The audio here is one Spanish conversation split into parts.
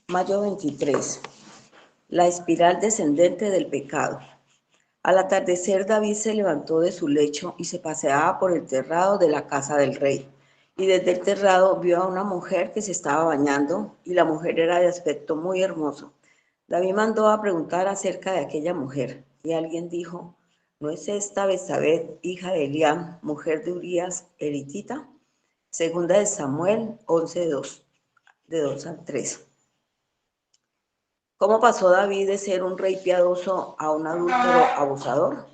Mayo 23. La espiral descendente del pecado. Al atardecer, David se levantó de su lecho y se paseaba por el terrado de la casa del rey. Y desde el terrado vio a una mujer que se estaba bañando, y la mujer era de aspecto muy hermoso. David mandó a preguntar acerca de aquella mujer, y alguien dijo: ¿no es esta Betsabé, hija de Eliam, mujer de Urías, elitita? Segunda de Samuel 11:2, de 2 al 3. ¿Cómo pasó David de ser un rey piadoso a un adúltero abusador?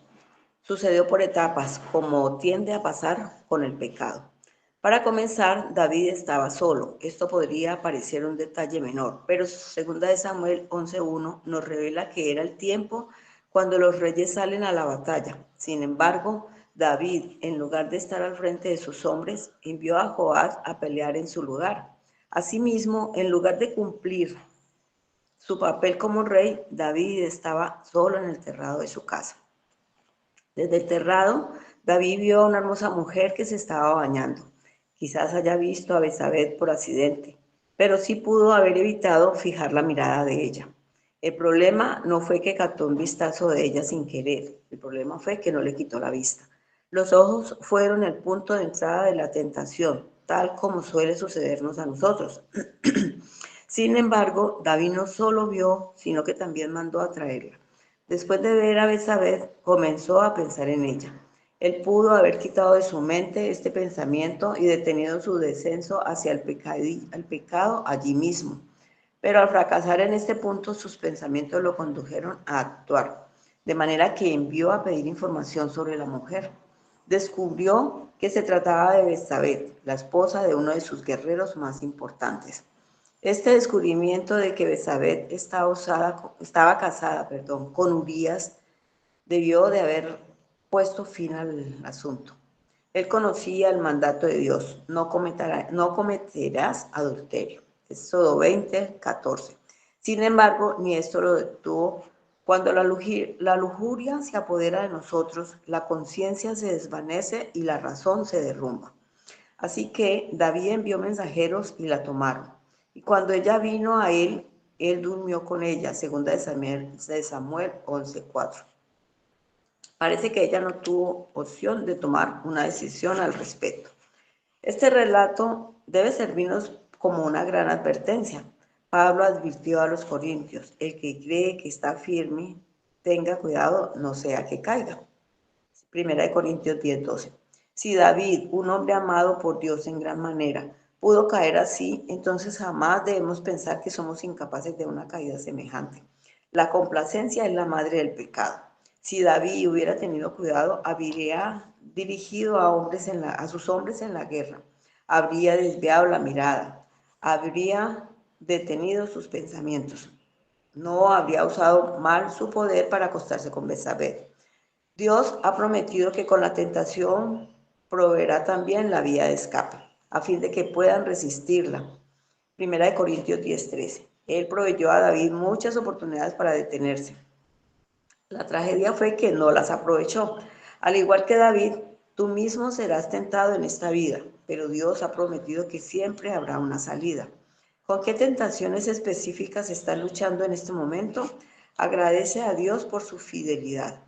Sucedió por etapas, como tiende a pasar con el pecado. Para comenzar, David estaba solo. Esto podría parecer un detalle menor, pero 2 de Samuel 11:1 nos revela que era el tiempo cuando los reyes salen a la batalla. Sin embargo, David, en lugar de estar al frente de sus hombres, envió a Joab a pelear en su lugar. Asimismo, en lugar de cumplir su papel como rey, David estaba solo en el terrado de su casa. Desde el terrado, David vio a una hermosa mujer que se estaba bañando. Quizás haya visto a Betsabé por accidente, pero sí pudo haber evitado fijar la mirada de ella. El problema no fue que captó un vistazo de ella sin querer, el problema fue que no le quitó la vista. Los ojos fueron el punto de entrada de la tentación, tal como suele sucedernos a nosotros. Sin embargo, David no solo vio, sino que también mandó a traerla. Después de ver a Betsabé, comenzó a pensar en ella. Él pudo haber quitado de su mente este pensamiento y detenido su descenso hacia el pecado allí mismo. Pero al fracasar en este punto, sus pensamientos lo condujeron a actuar, de manera que envió a pedir información sobre la mujer. Descubrió que se trataba de Betsabé, la esposa de uno de sus guerreros más importantes. Este descubrimiento de que Betsabé estaba casada con Urías debió de haber puesto fin al asunto. Él conocía el mandato de Dios: no cometerás adulterio. Éxodo 20:14. Sin embargo, ni esto lo detuvo. Cuando la lujuria se apodera de nosotros, la conciencia se desvanece y la razón se derrumba. Así que David envió mensajeros y la tomaron. Y cuando ella vino a él durmió con ella. Segunda de Samuel 11:4. Parece que ella no tuvo opción de tomar una decisión al respecto. Este relato debe servirnos como una gran advertencia. Pablo advirtió a los corintios: el que cree que está firme, tenga cuidado, no sea que caiga. Primera de Corintios 10:12. Si David, un hombre amado por Dios en gran manera, pudo caer así, entonces jamás debemos pensar que somos incapaces de una caída semejante. La complacencia es la madre del pecado. Si David hubiera tenido cuidado, habría dirigido a sus hombres en la guerra, habría desviado la mirada, habría detenido sus pensamientos, no habría usado mal su poder para acostarse con Betsabé. Dios ha prometido que con la tentación proveerá también la vía de escape, a fin de que puedan resistirla. Primera de Corintios 10:13. Él proveyó a David muchas oportunidades para detenerse. La tragedia fue que no las aprovechó. Al igual que David, tú mismo serás tentado en esta vida, pero Dios ha prometido que siempre habrá una salida. ¿Con qué tentaciones específicas estás luchando en este momento? Agradece a Dios por su fidelidad.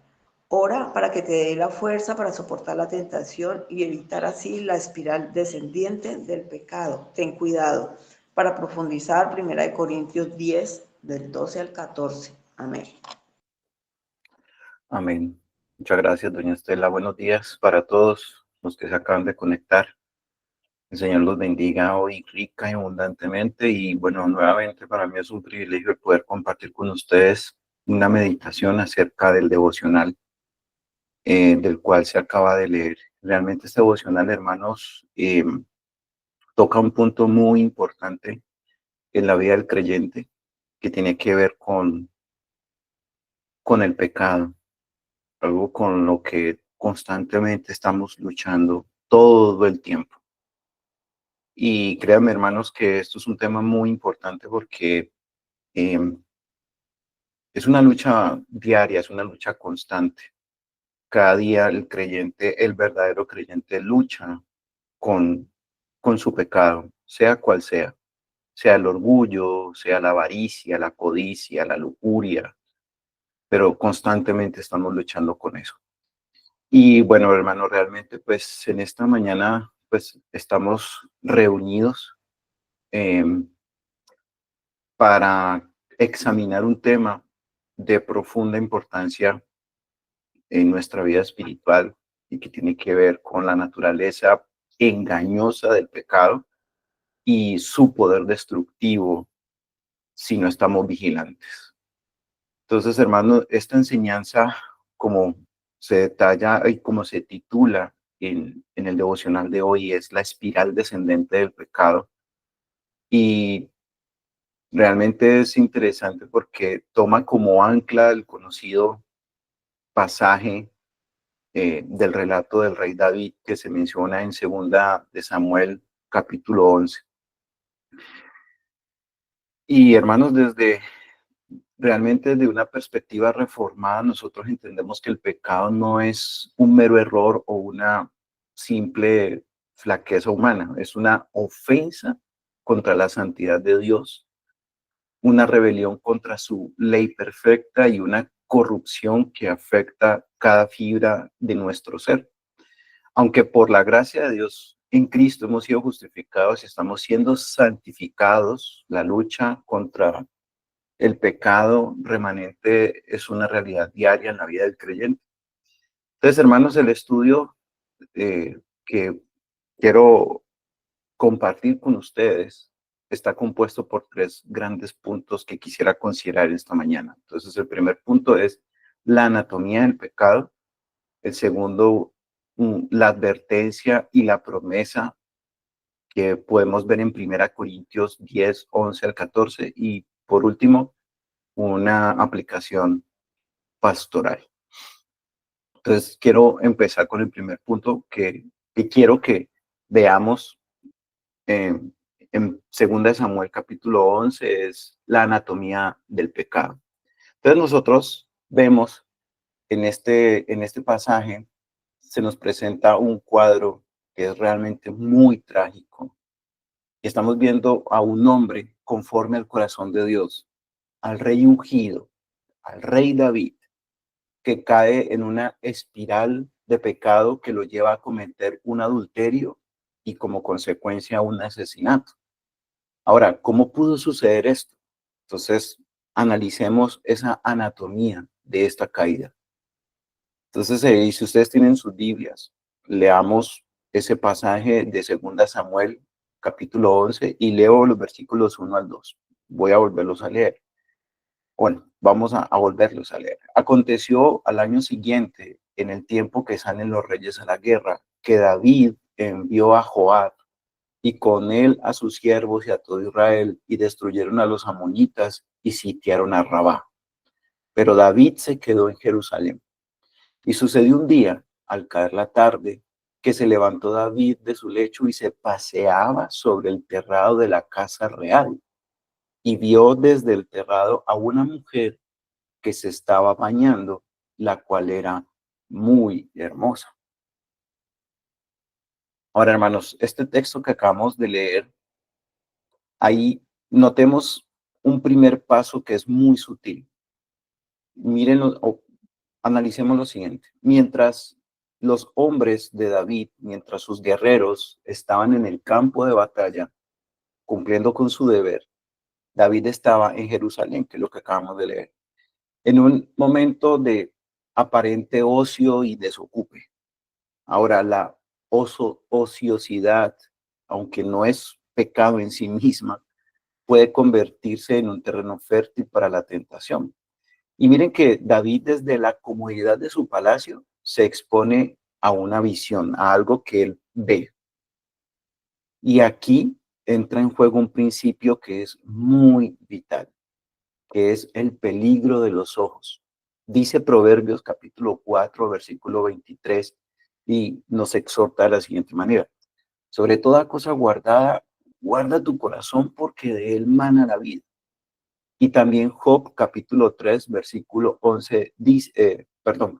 Ora para que te dé la fuerza para soportar la tentación y evitar así la espiral descendiente del pecado. Ten cuidado. Para profundizar, 1 Corintios 10, del 12 al 14. Amén. Amén. Muchas gracias, doña Estela. Buenos días para todos los que se acaban de conectar. El Señor los bendiga hoy rica y abundantemente. Y bueno, nuevamente para mí es un privilegio el poder compartir con ustedes una meditación acerca del devocional del cual se acaba de leer. Realmente este devocional, hermanos, toca un punto muy importante en la vida del creyente que tiene que ver con el pecado, algo con lo que constantemente estamos luchando todo el tiempo. Y créanme, hermanos, que esto es un tema muy importante porque eh, es una lucha diaria, es una lucha constante. Cada día el creyente, el verdadero creyente, lucha con, con su pecado, sea cual sea. sea el orgullo, sea la avaricia, la codicia, la lujuria, pero constantemente estamos luchando con eso. Y bueno, hermano, realmente pues en esta mañana pues estamos reunidos eh, para examinar un tema de profunda importancia en nuestra vida espiritual y que tiene que ver con la naturaleza engañosa del pecado y su poder destructivo si no estamos vigilantes. Entonces, hermano, esta enseñanza, como se detalla y como se titula en el devocional de hoy, es la espiral descendente del pecado. Y realmente es interesante porque toma como ancla el conocido pasaje del relato del rey David que se menciona en segunda de Samuel, capítulo 11. Y hermanos, realmente desde una perspectiva reformada, nosotros entendemos que el pecado no es un mero error o una simple flaqueza humana, es una ofensa contra la santidad de Dios, una rebelión contra su ley perfecta y una corrupción que afecta cada fibra de nuestro ser. Aunque por la gracia de Dios en Cristo hemos sido justificados y estamos siendo santificados, la lucha contra el pecado remanente es una realidad diaria en la vida del creyente. Entonces, hermanos, el estudio que quiero compartir con ustedes está compuesto por tres grandes puntos que quisiera considerar esta mañana. Entonces, el primer punto es la anatomía del pecado. El segundo, la advertencia y la promesa que podemos ver en 1 Corintios 10, 11 al 14. Y por último, una aplicación pastoral. Entonces, quiero empezar con el primer punto que quiero que veamos en 2 Samuel capítulo 11, es la anatomía del pecado. Entonces, nosotros vemos en este pasaje, se nos presenta un cuadro que es realmente muy trágico. Estamos viendo a un hombre conforme al corazón de Dios, al rey ungido, al rey David, que cae en una espiral de pecado que lo lleva a cometer un adulterio y como consecuencia un asesinato. Ahora, ¿cómo pudo suceder esto? Entonces, analicemos esa anatomía de esta caída. Entonces, si ustedes tienen sus Biblias, leamos ese pasaje de 2 Samuel, capítulo 11, y leo los versículos 1 al 2. Voy a volverlos a leer. Bueno, vamos a volverlos a leer. Aconteció al año siguiente, en el tiempo que salen los reyes a la guerra, que David envió a Joab y con él a sus siervos y a todo Israel, y destruyeron a los amonitas y sitiaron a Rabá. Pero David se quedó en Jerusalén. Y sucedió un día, al caer la tarde, que se levantó David de su lecho y se paseaba sobre el terrado de la casa real, y vio desde el terrado a una mujer que se estaba bañando, la cual era muy hermosa. Ahora, hermanos, este texto que acabamos de leer, ahí notemos un primer paso que es muy sutil. Mírenlo o analicemos lo siguiente. Mientras los hombres de David, mientras sus guerreros estaban en el campo de batalla, cumpliendo con su deber, David estaba en Jerusalén, que es lo que acabamos de leer, en un momento de aparente ocio y desocupe. Ahora, la ociosidad, aunque no es pecado en sí misma, puede convertirse en un terreno fértil para la tentación. Y miren que David desde la comodidad de su palacio se expone a una visión, a algo que él ve. Y aquí entra en juego un principio que es muy vital, que es el peligro de los ojos. Dice Proverbios capítulo 4, versículo 23, y nos exhorta de la siguiente manera. Sobre toda cosa guardada, guarda tu corazón porque de él mana la vida. Y también Job capítulo 3, versículo 11, dice,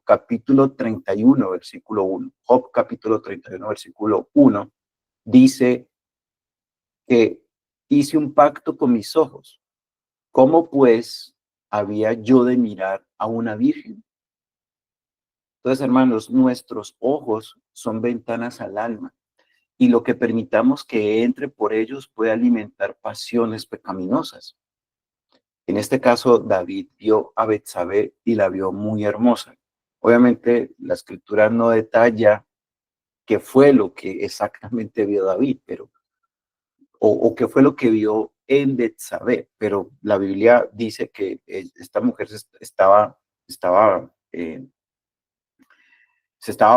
capítulo 31, versículo 1. Job capítulo 31, versículo 1, dice que, hice un pacto con mis ojos. ¿Cómo pues había yo de mirar a una virgen? Entonces, hermanos, nuestros ojos son ventanas al alma y lo que permitamos que entre por ellos puede alimentar pasiones pecaminosas. En este caso, David vio a Betsabé y la vio muy hermosa. Obviamente, la escritura no detalla qué fue lo que exactamente vio David, pero o qué fue lo que vio en Betsabé, pero la Biblia dice que esta mujer se estaba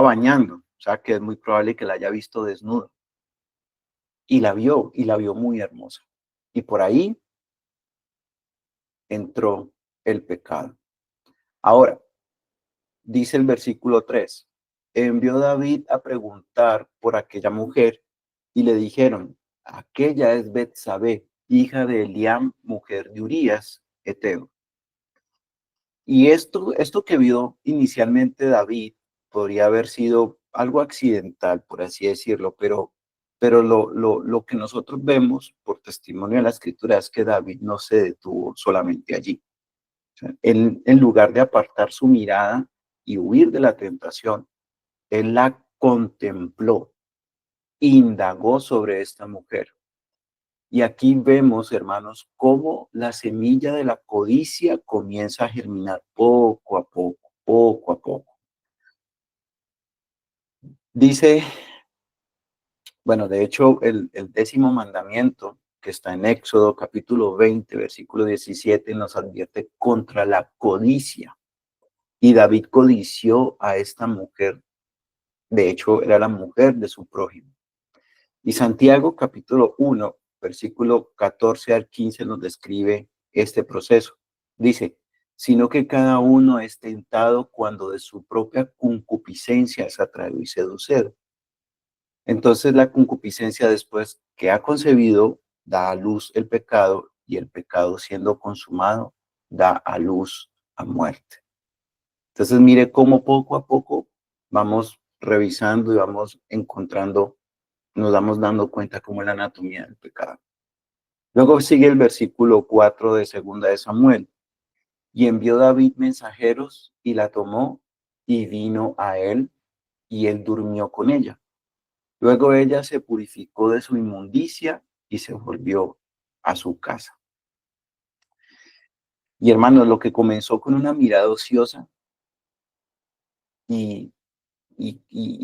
bañando, o sea que es muy probable que la haya visto desnuda, y la vio muy hermosa. Y por ahí entró el pecado. Ahora, dice el versículo 3, envió David a preguntar por aquella mujer y le dijeron, aquella es Betsabé, hija de Eliam, mujer de Urías, Eteo. Y esto que vio inicialmente David podría haber sido algo accidental, por así decirlo, pero lo que nosotros vemos por testimonio de la escritura es que David no se detuvo solamente allí. O sea, él, en lugar de apartar su mirada y huir de la tentación, él la contempló, indagó sobre esta mujer. Y aquí vemos, hermanos, cómo la semilla de la codicia comienza a germinar poco a poco, poco a poco. Dice, bueno, de hecho, el 10º mandamiento que está en Éxodo capítulo 20, versículo 17, nos advierte contra la codicia. Y David codició a esta mujer. De hecho, era la mujer de su prójimo. Y Santiago capítulo 1, versículo 14 al 15 nos describe este proceso. Dice, sino que cada uno es tentado cuando de su propia concupiscencia es atraído y seducido. Entonces la concupiscencia, después que ha concebido, da a luz el pecado, y el pecado, siendo consumado, da a luz a muerte. Entonces mire cómo poco a poco vamos revisando y vamos encontrando, nos vamos dando cuenta cómo es la anatomía del pecado. Luego sigue el versículo 4 de 2 de Samuel. Y envió David mensajeros y la tomó y vino a él, y él durmió con ella. Luego ella se purificó de su inmundicia y se volvió a su casa. Y hermanos, lo que comenzó con una mirada ociosa y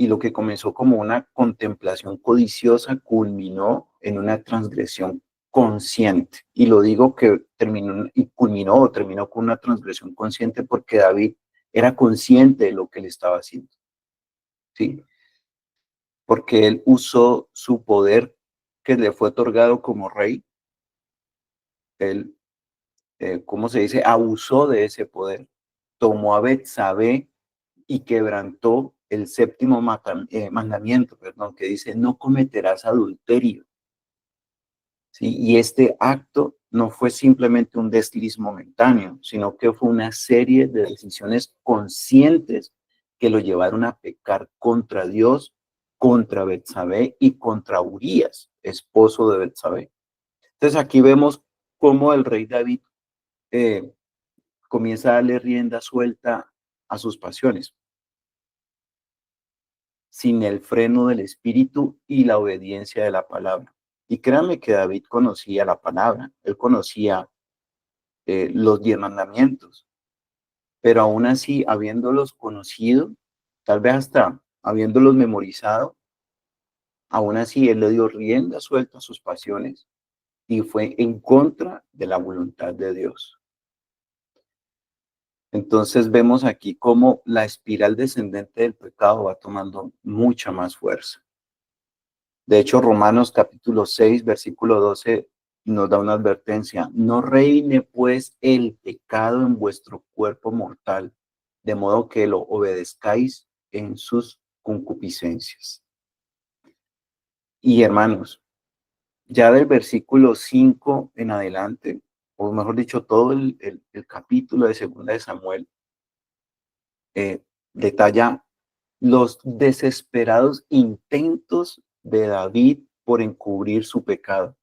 lo que comenzó como una contemplación codiciosa culminó en una transgresión consciente. Y lo digo que terminó con una transgresión consciente porque David era consciente de lo que él estaba haciendo, ¿sí? Porque él usó su poder que le fue otorgado como rey. Él, ¿cómo se dice? Abusó de ese poder. Tomó a Betsabé y quebrantó el 7º mandamiento, perdón, que dice, no cometerás adulterio. ¿Sí? Y este acto no fue simplemente un desliz momentáneo, sino que fue una serie de decisiones conscientes que lo llevaron a pecar contra Dios, contra Betsabé y contra Urías, esposo de Betsabé. Entonces aquí vemos cómo el rey David eh, comienza a darle rienda suelta a sus pasiones, sin el freno del espíritu y la obediencia de la palabra. Y créanme que David conocía la palabra, él conocía los 10 mandamientos, pero aún así, habiéndolos conocido, tal vez hasta habiéndolos memorizado, aún así él le dio rienda suelta a sus pasiones y fue en contra de la voluntad de Dios. Entonces vemos aquí cómo la espiral descendente del pecado va tomando mucha más fuerza. De hecho, Romanos capítulo 6, versículo 12 nos da una advertencia. No reine pues el pecado en vuestro cuerpo mortal, de modo que lo obedezcáis en sus concupiscencias. Y hermanos, ya del versículo 5 en adelante, o mejor dicho, todo el capítulo de 2 de Samuel, detalla los desesperados intentos de David por encubrir su pecado.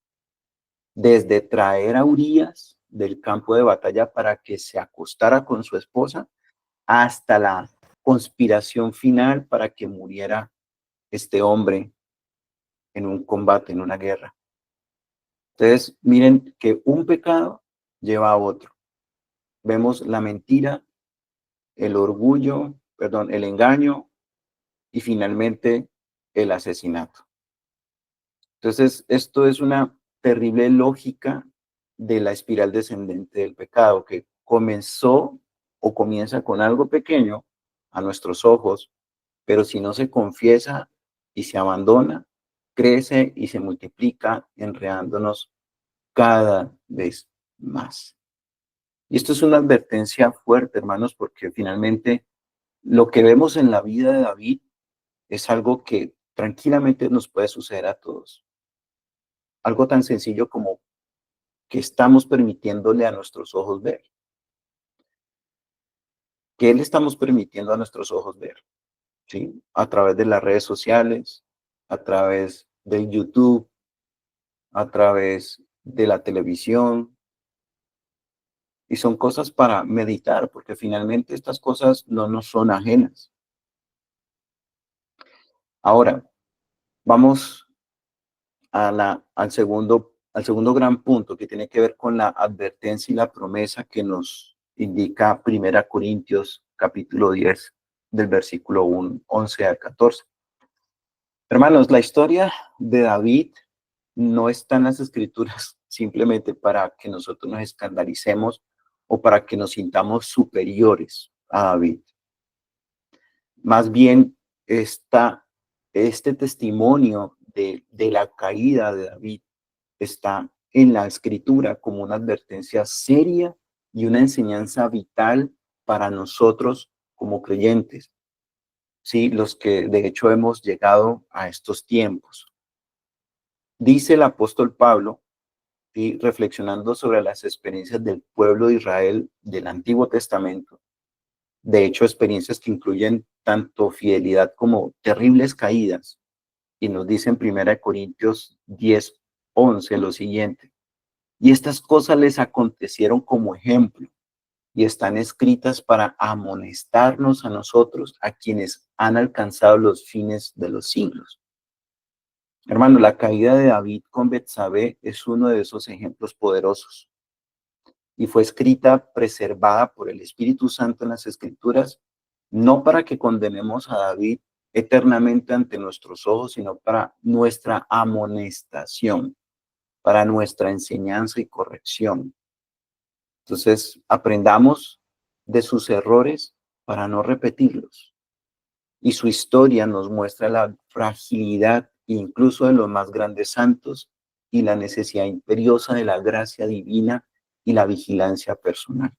desde traer a Urías del campo de batalla para que se acostara con su esposa, hasta la conspiración final para que muriera este hombre en un combate, en una guerra. Entonces, miren que un pecado lleva a otro. Vemos la mentira, el orgullo, perdón, el engaño y finalmente el asesinato. Entonces, esto es una terrible lógica de la espiral descendente del pecado, que comenzó o comienza con algo pequeño a nuestros ojos, pero si no se confiesa y se abandona, crece y se multiplica, enredándonos cada vez más. Y esto es una advertencia fuerte, hermanos, porque finalmente lo que vemos en la vida de David es algo que tranquilamente nos puede suceder a todos. Algo tan sencillo como que estamos permitiéndole a nuestros ojos ver. ¿Qué le estamos permitiendo a nuestros ojos ver? ¿Sí? A través de las redes sociales, a través del YouTube, a través de la televisión. Y son cosas para meditar, porque finalmente estas cosas no nos son ajenas. Ahora, vamos al segundo gran punto, que tiene que ver con la advertencia y la promesa que nos indica 1 Corintios capítulo 10 del versículo 11 al 14. Hermanos, la historia de David no está en las escrituras simplemente para que nosotros nos escandalicemos o para que nos sintamos superiores a David. Más bien este testimonio de la caída de David está en la escritura como una advertencia seria y una enseñanza vital para nosotros como creyentes, ¿sí? Los que de hecho hemos llegado a estos tiempos. Dice el apóstol Pablo, ¿sí?, reflexionando sobre las experiencias del pueblo de Israel del Antiguo Testamento, de hecho experiencias que incluyen tanto fidelidad como terribles caídas, y nos dice en 1 Corintios 10:11 lo siguiente: y estas cosas les acontecieron como ejemplo y están escritas para amonestarnos a nosotros, a quienes han alcanzado los fines de los siglos. Hermano, la caída de David con Betsabé es uno de esos ejemplos poderosos y fue escrita, preservada por el Espíritu Santo en las Escrituras, no para que condenemos a David eternamente ante nuestros ojos, sino para nuestra amonestación, para nuestra enseñanza y corrección. Entonces, aprendamos de sus errores para no repetirlos. Y su historia nos muestra la fragilidad incluso de los más grandes santos y la necesidad imperiosa de la gracia divina y la vigilancia personal.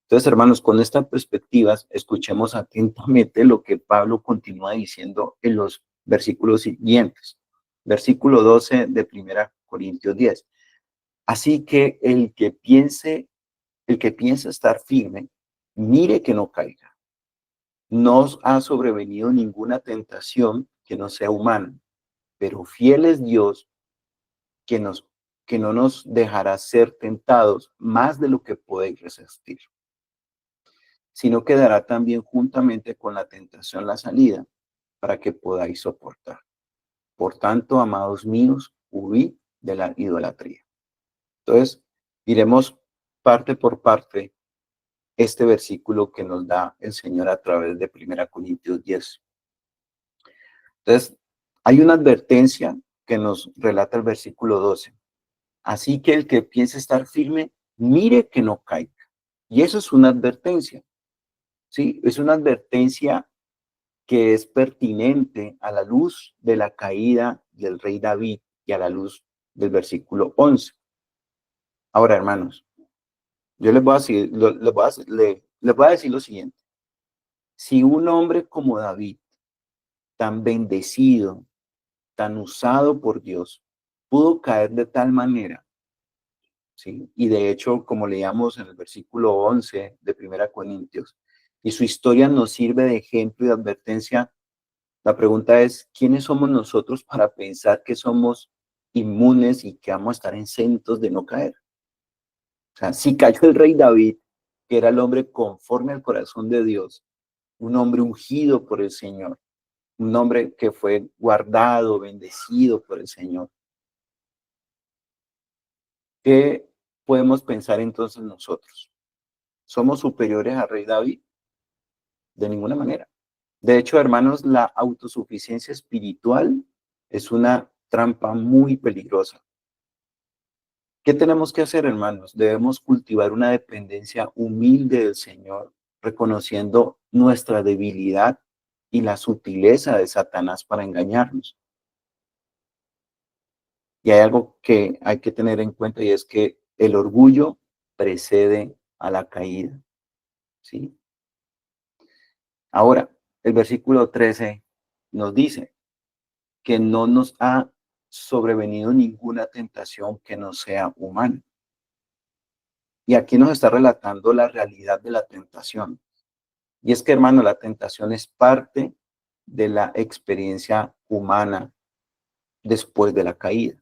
Entonces, hermanos, con estas perspectivas, escuchemos atentamente lo que Pablo continúa diciendo en los versículos siguientes. Versículo 12 de 1 Corintios 10. Así que el que piensa estar firme, mire que no caiga. No os ha sobrevenido ninguna tentación que no sea humana, pero fiel es Dios que, que no nos dejará ser tentados más de lo que podéis resistir, sino que dará también juntamente con la tentación la salida para que podáis soportar. Por tanto, amados míos, huid de la idolatría. Entonces, iremos parte por parte este versículo que nos da el Señor a través de 1 Corintios 10. Entonces, hay una advertencia que nos relata el versículo 12. Así que el que piense estar firme, mire que no caiga. Y eso es una advertencia, ¿sí? Es una advertencia que es pertinente a la luz de la caída del rey David y a la luz del versículo 11. Ahora, hermanos, yo les voy a decir lo siguiente. Si un hombre como David, tan bendecido, tan usado por Dios, pudo caer de tal manera, ¿sí? Y de hecho, como leíamos en el versículo 11 de 1 Corintios, y su historia nos sirve de ejemplo y de advertencia, la pregunta es, ¿quiénes somos nosotros para pensar que somos inmunes y que vamos a estar exentos de no caer. O sea, si cayó el rey David, que era el hombre conforme al corazón de Dios, un hombre ungido por el Señor, un hombre que fue guardado, bendecido por el Señor. ¿Qué podemos pensar entonces nosotros? ¿Somos superiores al rey David? De ninguna manera. De hecho, hermanos, la autosuficiencia espiritual es una trampa muy peligrosa. ¿Qué tenemos que hacer, hermanos? Debemos cultivar una dependencia humilde del Señor, reconociendo nuestra debilidad y la sutileza de Satanás para engañarnos. Y hay algo que hay que tener en cuenta y es que el orgullo precede a la caída, ¿sí? Ahora, el versículo 13 nos dice que no nos ha sobrevenido ninguna tentación que no sea humana. Y aquí nos está relatando la realidad de la tentación. Y es que, hermano, la tentación es parte de la experiencia humana después de la caída.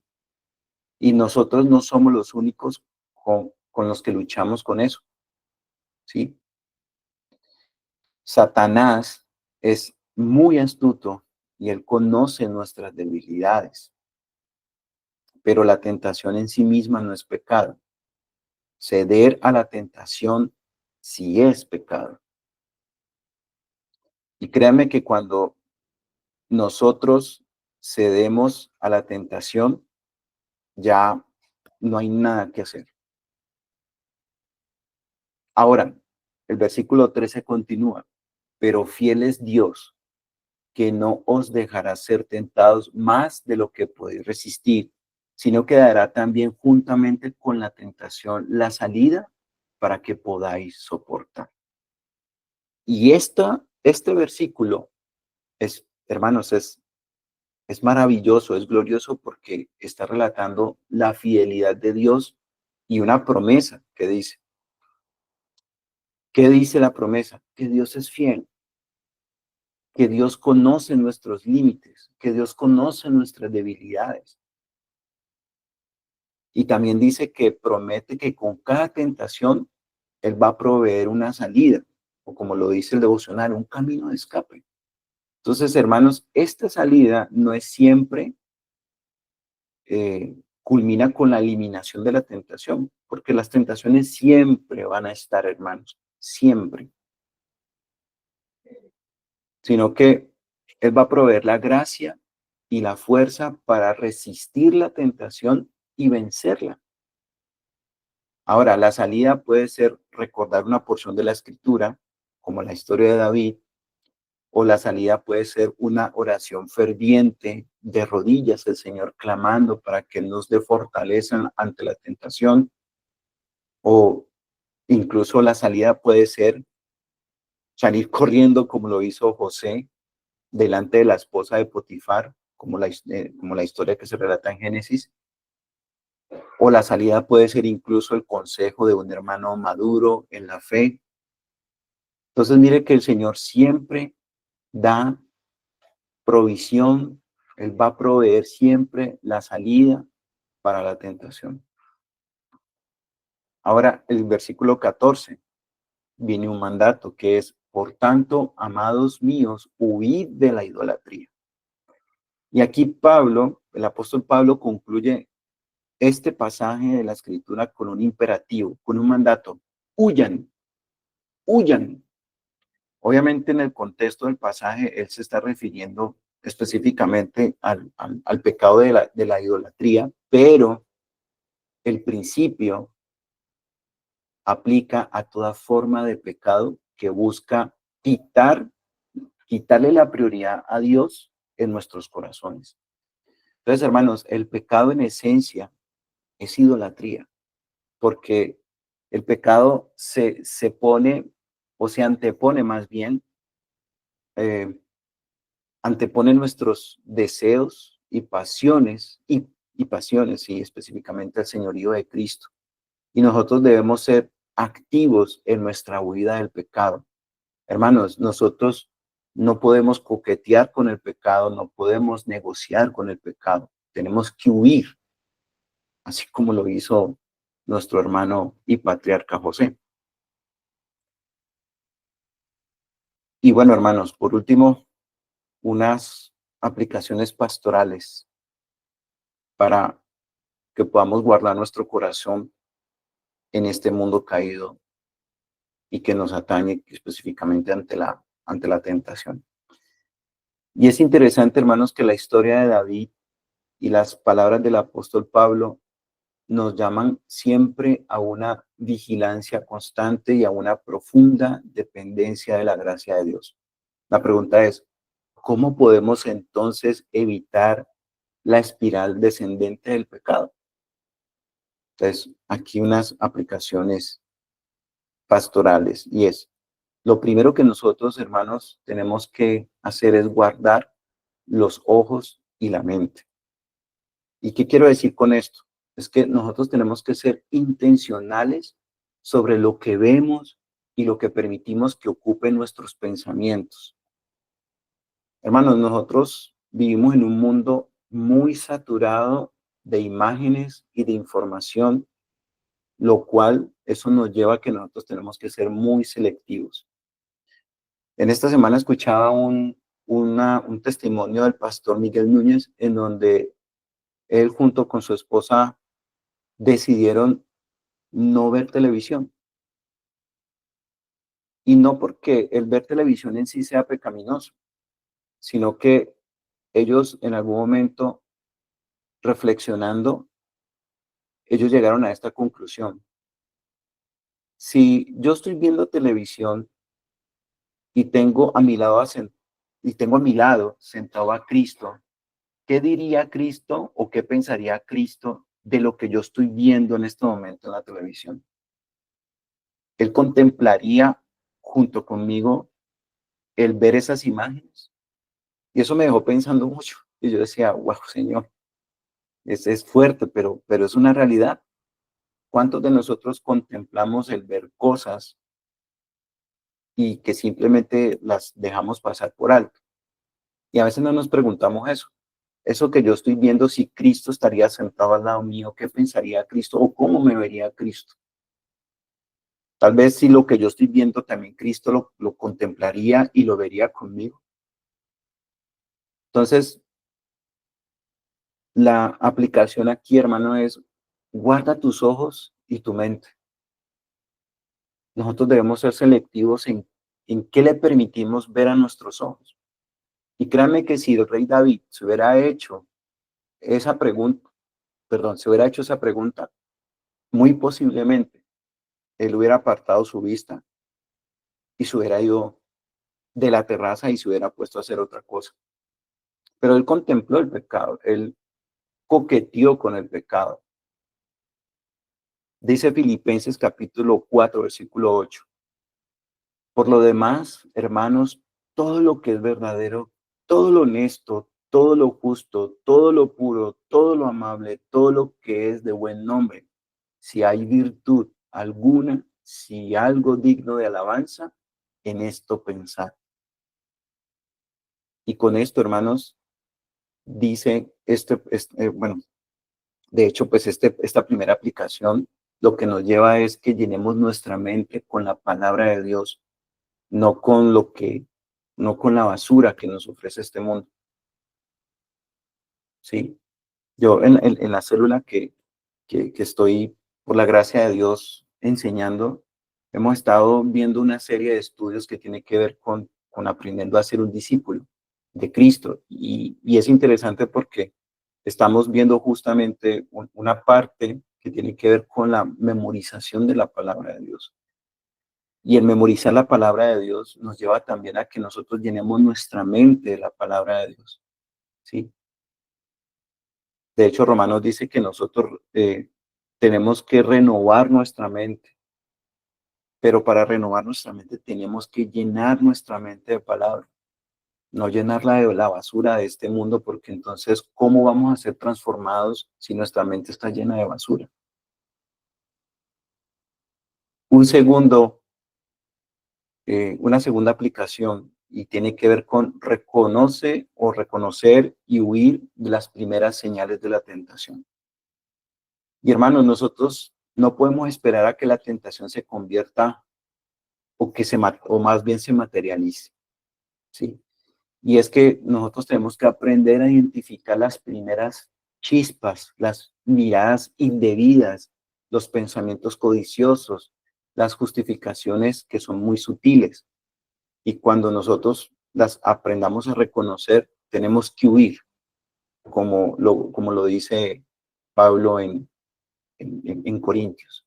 Y nosotros no somos los únicos con los que luchamos con eso, ¿sí? Satanás es muy astuto y él conoce nuestras debilidades, pero la tentación en sí misma no es pecado. Ceder a la tentación sí es pecado. Y créanme que cuando nosotros cedemos a la tentación, ya no hay nada que hacer. Ahora, el versículo 13 continúa, pero fiel es Dios, que no os dejará ser tentados más de lo que podéis resistir, sino que dará también juntamente con la tentación la salida para que podáis soportar. Y este versículo es, hermanos, es maravilloso, es glorioso porque está relatando la fidelidad de Dios y una promesa que dice. ¿Qué dice la promesa? Que Dios es fiel, que Dios conoce nuestros límites, que Dios conoce nuestras debilidades. Y también dice que promete que con cada tentación Él va a proveer una salida, o como lo dice el devocional, un camino de escape. Entonces, hermanos, esta salida no es siempre culmina con la eliminación de la tentación, porque las tentaciones siempre van a estar, hermanos, siempre, sino que Él va a proveer la gracia y la fuerza para resistir la tentación y vencerla. Ahora, la salida puede ser recordar una porción de la escritura, como la historia de David, o la salida puede ser una oración ferviente de rodillas al Señor clamando para que Él nos dé fortaleza ante la tentación, o incluso la salida puede ser salir corriendo como lo hizo José delante de la esposa de Potifar, como la historia que se relata en Génesis, o la salida puede ser incluso el consejo de un hermano maduro en la fe. Entonces mire que el Señor siempre da provisión, Él va a proveer siempre la salida para la tentación. Ahora el versículo 14 viene un mandato que es, por tanto, amados míos, huid de la idolatría. Y aquí Pablo, el apóstol Pablo concluye este pasaje de la escritura con un imperativo, con un mandato, huyan, huyan. Obviamente en el contexto del pasaje, él se está refiriendo específicamente al pecado de la idolatría, pero el principio aplica a toda forma de pecado que busca quitarle la prioridad a Dios en nuestros corazones. Entonces, hermanos, el pecado en esencia es idolatría, porque el pecado se pone o se antepone más bien, eh, antepone nuestros deseos y pasiones, y pasiones, y específicamente al señorío de Cristo. Y nosotros debemos ser activos en nuestra huida del pecado. Hermanos, nosotros no podemos coquetear con el pecado, no podemos negociar con el pecado. tenemos que huir, así como lo hizo nuestro hermano y patriarca José. Y bueno, hermanos, por último, unas aplicaciones pastorales para que podamos guardar nuestro corazón en este mundo caído y que nos atañe específicamente ante la tentación. Y es interesante, hermanos, que la historia de David y las palabras del apóstol Pablo nos llaman siempre a una vigilancia constante y a una profunda dependencia de la gracia de Dios. La pregunta es, ¿cómo podemos entonces evitar la espiral descendente del pecado? Entonces, aquí unas aplicaciones pastorales y es, lo primero que nosotros, hermanos, tenemos que hacer es guardar los ojos y la mente. ¿Y qué quiero decir con esto? Es que nosotros tenemos que ser intencionales sobre lo que vemos y lo que permitimos que ocupe nuestros pensamientos. Hermanos, nosotros vivimos en un mundo muy saturado de imágenes y de información, lo cual eso nos lleva a que nosotros tenemos que ser muy selectivos. En esta semana escuchaba un testimonio del pastor Miguel Núñez, en donde él junto con su esposa decidieron no ver televisión. Y no porque el ver televisión en sí sea pecaminoso, sino que ellos en algún momento reflexionando, ellos llegaron a esta conclusión. Si yo estoy viendo televisión y tengo a mi lado, sentado a Cristo, ¿qué diría Cristo o qué pensaría Cristo de lo que yo estoy viendo en este momento en la televisión? Él contemplaría junto conmigo el ver esas imágenes. Y eso me dejó pensando mucho. Y yo decía, wow, Señor, es fuerte, pero es una realidad. ¿Cuántos de nosotros contemplamos el ver cosas y que simplemente las dejamos pasar por alto? Y a veces no nos preguntamos eso. Eso que yo estoy viendo, si Cristo estaría sentado al lado mío, ¿qué pensaría Cristo o cómo me vería Cristo? Tal vez si lo que yo estoy viendo también Cristo lo contemplaría y lo vería conmigo. Entonces, la aplicación aquí, hermano, es guarda tus ojos y tu mente. Nosotros debemos ser selectivos en qué le permitimos ver a nuestros ojos. Y créanme que si el rey David se hubiera hecho esa pregunta, muy posiblemente él hubiera apartado su vista y se hubiera ido de la terraza y se hubiera puesto a hacer otra cosa. Pero él contempló el pecado, él coqueteó con el pecado. Dice Filipenses capítulo 4, versículo 8. Por lo demás, hermanos, todo lo que es verdadero, todo lo honesto, todo lo justo, todo lo puro, todo lo amable, todo lo que es de buen nombre, si hay virtud alguna, si algo digno de alabanza, en esto pensar. Y con esto, hermanos, dice bueno, de hecho, pues esta primera aplicación lo que nos lleva es que llenemos nuestra mente con la palabra de Dios, no con no con la basura que nos ofrece este mundo. ¿Sí? Yo en la célula que estoy, por la gracia de Dios, enseñando, hemos estado viendo una serie de estudios que tiene que ver con aprendiendo a ser un discípulo de Cristo. Y es interesante porque estamos viendo justamente una parte que tiene que ver con la memorización de la palabra de Dios. Y el memorizar la palabra de Dios nos lleva también a que nosotros llenemos nuestra mente de la palabra de Dios. ¿Sí? De hecho, Romanos dice que nosotros tenemos que renovar nuestra mente, pero para renovar nuestra mente tenemos que llenar nuestra mente de palabra, no llenarla de la basura de este mundo, porque entonces, ¿cómo vamos a ser transformados si nuestra mente está llena de basura? Una segunda aplicación y tiene que ver con reconocer y huir de las primeras señales de la tentación. Y hermanos, nosotros no podemos esperar a que la tentación se convierta o más bien se materialice, ¿sí? Y es que nosotros tenemos que aprender a identificar las primeras chispas, las miradas indebidas, los pensamientos codiciosos, las justificaciones que son muy sutiles. Y cuando nosotros las aprendamos a reconocer, tenemos que huir, como lo dice Pablo en Corintios.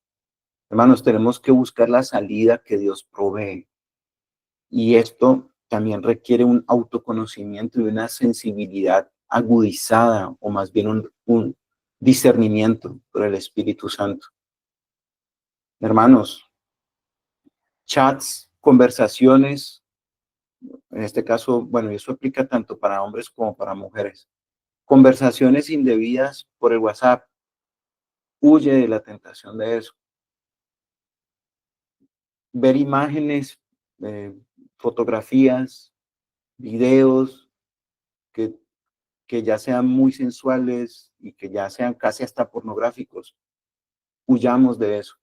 Hermanos, tenemos que buscar la salida que Dios provee. Y esto también requiere un autoconocimiento y una sensibilidad agudizada, o más bien un discernimiento por el Espíritu Santo. Hermanos, chats, conversaciones, en este caso, bueno, eso aplica tanto para hombres como para mujeres. Conversaciones indebidas por el WhatsApp. Huye de la tentación de eso. Ver imágenes, fotografías, videos que ya sean muy sensuales y que ya sean casi hasta pornográficos. Huyamos de eso.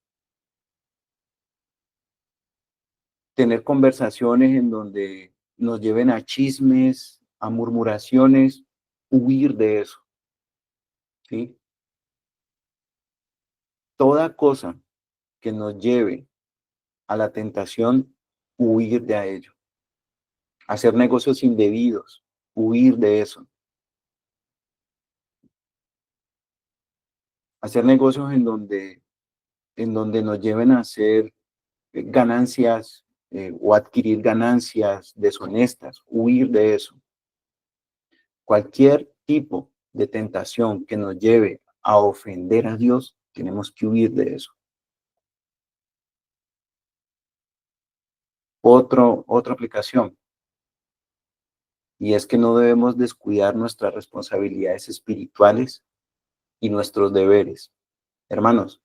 Tener conversaciones en donde nos lleven a chismes, a murmuraciones, huir de eso. ¿Sí? Toda cosa que nos lleve a la tentación, huir de ello. Hacer negocios indebidos, huir de eso. Hacer negocios en donde nos lleven a hacer ganancias o adquirir ganancias deshonestas, huir de eso. Cualquier tipo de tentación que nos lleve a ofender a Dios, tenemos que huir de eso. Otra aplicación, y es que no debemos descuidar nuestras responsabilidades espirituales y nuestros deberes. Hermanos,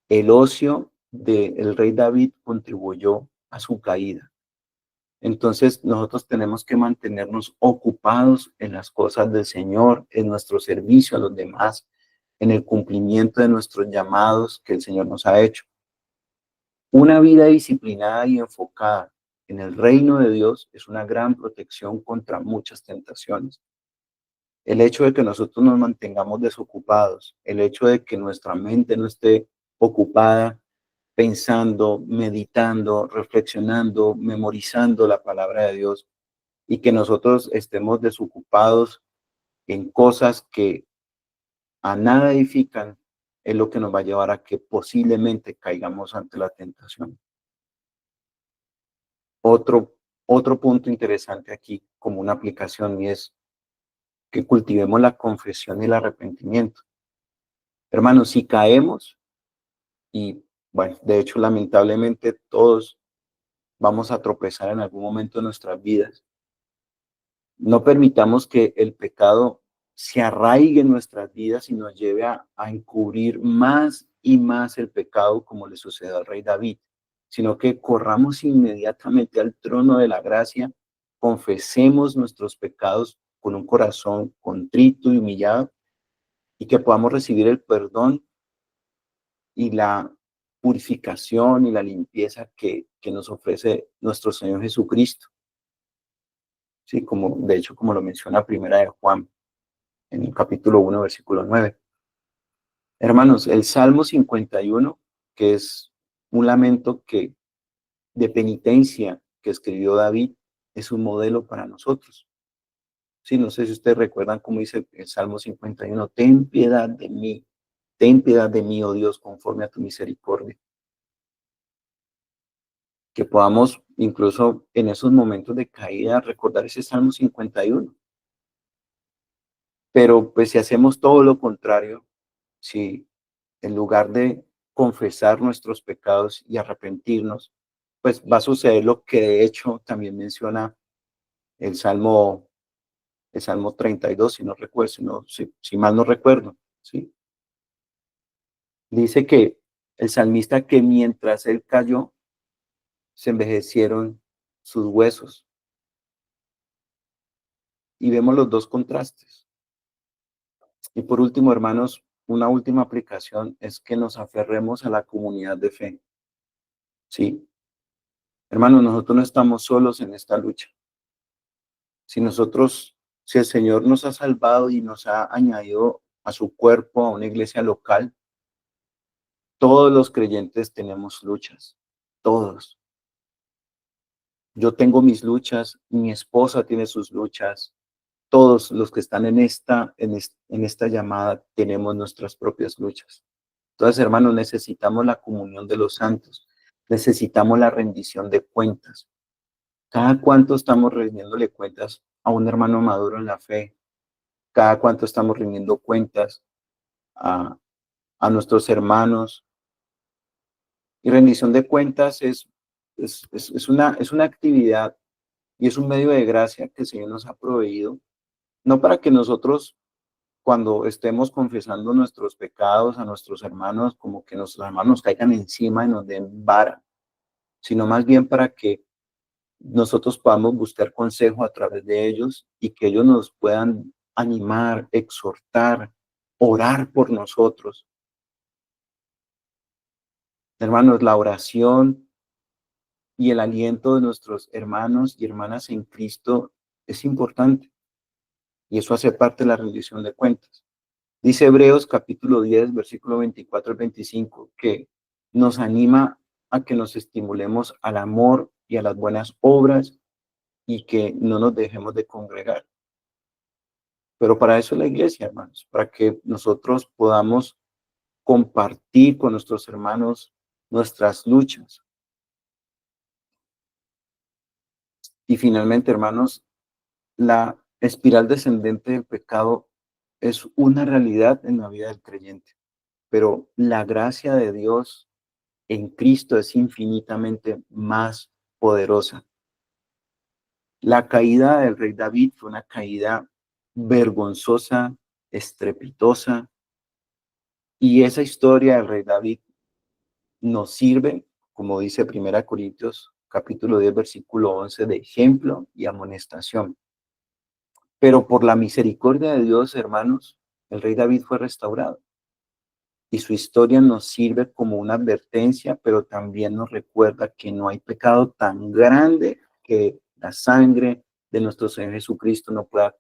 el ocio del rey David contribuyó a su caída. Entonces, nosotros tenemos que mantenernos ocupados en las cosas del Señor, en nuestro servicio a los demás, en el cumplimiento de nuestros llamados que el Señor nos ha hecho. Una vida disciplinada y enfocada en el reino de Dios es una gran protección contra muchas tentaciones. El hecho de que nosotros nos mantengamos desocupados, el hecho de que nuestra mente no esté ocupada pensando, meditando, reflexionando, memorizando la palabra de Dios, y que nosotros estemos desocupados en cosas que a nada edifican, es lo que nos va a llevar a que posiblemente caigamos ante la tentación. Otro punto interesante aquí como una aplicación, y es que cultivemos la confesión y el arrepentimiento. Hermanos, si caemos, y bueno, de hecho lamentablemente todos vamos a tropezar en algún momento de nuestras vidas, no permitamos que el pecado se arraigue en nuestras vidas y nos lleve a encubrir más y más el pecado, como le sucedió al rey David, sino que corramos inmediatamente al trono de la gracia, confesemos nuestros pecados con un corazón contrito y humillado, y que podamos recibir el perdón y la purificación y la limpieza que nos ofrece nuestro Señor Jesucristo. Sí, de hecho, como lo menciona Primera de Juan, en el capítulo 1, versículo 9. Hermanos, el Salmo 51, que es un lamento de penitencia que escribió David, es un modelo para nosotros. Sí, no sé si ustedes recuerdan cómo dice el Salmo 51, ten piedad de mí, oh Dios, conforme a tu misericordia. Que podamos incluso en esos momentos de caída recordar ese Salmo 51. Pero pues si hacemos todo lo contrario, si en lugar de confesar nuestros pecados y arrepentirnos, pues va a suceder lo que de hecho también menciona el Salmo, el Salmo 32, si no recuerdo, si mal no recuerdo, ¿sí? Dice que el salmista, que mientras él cayó, se envejecieron sus huesos. y vemos los dos contrastes. Y por último, hermanos, una última aplicación es que nos aferremos a la comunidad de fe. Sí, hermanos, nosotros no estamos solos en esta lucha. Si el Señor nos ha salvado y nos ha añadido a su cuerpo, a una iglesia local, todos los creyentes tenemos luchas, todos. Yo tengo mis luchas, mi esposa tiene sus luchas, todos los que están en esta llamada tenemos nuestras propias luchas. Entonces, hermanos, necesitamos la comunión de los santos, necesitamos la rendición de cuentas. ¿Cada cuánto estamos rindiéndole cuentas a un hermano maduro en la fe? ¿Cada cuánto estamos rindiendo cuentas a, a nuestros hermanos? Y rendición de cuentas es una actividad y es un medio de gracia que el Señor nos ha proveído, no para que nosotros, cuando estemos confesando nuestros pecados a nuestros hermanos, como que nuestros hermanos caigan encima y nos den vara, sino más bien para que nosotros podamos buscar consejo a través de ellos y que ellos nos puedan animar, exhortar, orar por nosotros. Hermanos, la oración y el aliento de nuestros hermanos y hermanas en Cristo es importante y eso hace parte de la rendición de cuentas. Dice Hebreos capítulo 10, versículo 24 al 25, que nos anima a que nos estimulemos al amor y a las buenas obras y que no nos dejemos de congregar. Pero para eso es la iglesia, hermanos, para que nosotros podamos compartir con nuestros hermanos nuestras luchas. Y finalmente, hermanos, la espiral descendente del pecado es una realidad en la vida del creyente, pero la gracia de Dios en Cristo es infinitamente más poderosa. La caída del rey David fue una caída vergonzosa, estrepitosa, y esa historia del rey David nos sirve, como dice 1 Corintios capítulo 10, versículo 11, de ejemplo y amonestación. Pero por la misericordia de Dios, hermanos, el rey David fue restaurado. Y su historia nos sirve como una advertencia, pero también nos recuerda que no hay pecado tan grande que la sangre de nuestro Señor Jesucristo no pueda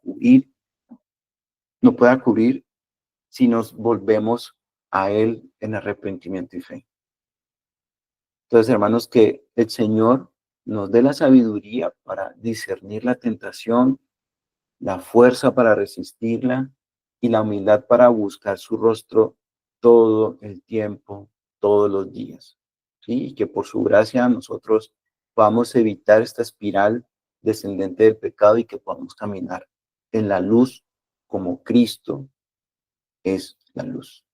cubrir si nos volvemos a Él en arrepentimiento y fe. Entonces, hermanos, que el Señor nos dé la sabiduría para discernir la tentación, la fuerza para resistirla y la humildad para buscar su rostro todo el tiempo, todos los días. ¿Sí? Y que por su gracia nosotros podamos evitar esta espiral descendente del pecado y que podamos caminar en la luz como Cristo es la luz.